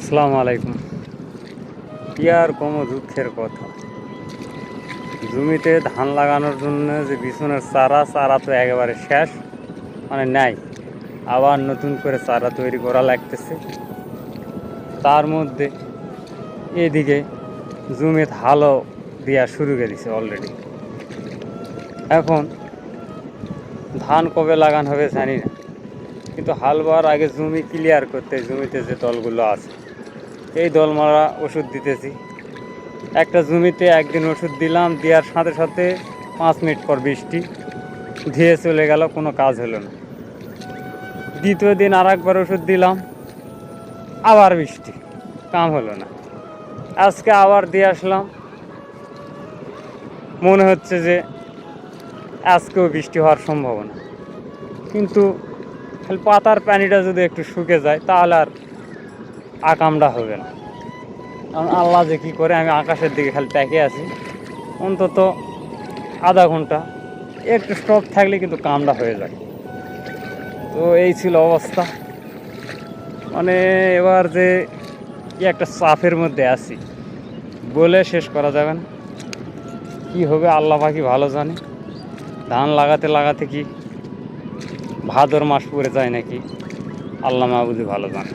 আসসালামু আলাইকুম। কি আর কোনো দুঃখের কথা, জমিতে ধান লাগানোর জন্য যে বিছনের চারা তো একেবারে শেষ, মানে নাই। আবার নতুন করে চারা তৈরি করা লাগতেছে। তার মধ্যে এদিকে জমিতে হালও দেওয়া শুরু করে দিছে অলরেডি। এখন ধান কবে লাগানো হবে জানি না, কিন্তু হাল বোয়ার আগে জমি ক্লিয়ার করতে জমিতে যে দলগুলো আছে এই দল মারা ওষুধ দিতেছি। একটা জমিতে একদিন ওষুধ দিলাম, দেওয়ার সাথে সাথে 5 মিনিট পর বৃষ্টি ধুয়ে চলে গেল, কোনো কাজ হলো না। দ্বিতীয় দিন আর একবার ওষুধ দিলাম, আবার বৃষ্টি, কাম হলো না। আজকে আবার দিয়ে আসলাম, মনে হচ্ছে যে আজকেও বৃষ্টি হওয়ার সম্ভাবনা, কিন্তু খালি পাতার পানিটা যদি একটু শুকে যায় তাহলে আর আকামটা হবে না। কারণ আল্লাহ যে কী করে, আমি আকাশের দিকে খালি তাকিয়ে আছি। অন্তত আধা ঘন্টা একটু স্টপ থাকলে কিন্তু কামটা হয়ে যায়। তো এই ছিল অবস্থা। মানে এবার যে কি একটা চাপের মধ্যে আছি, বলে শেষ করা যাবে না। কি হবে আল্লাহ পাকি ভালো জানে। ধান লাগাতে লাগাতে কি ভাদর মাস পড়ে যায় নাকি, আল্লাহ মাহবুদি ভালো জানে।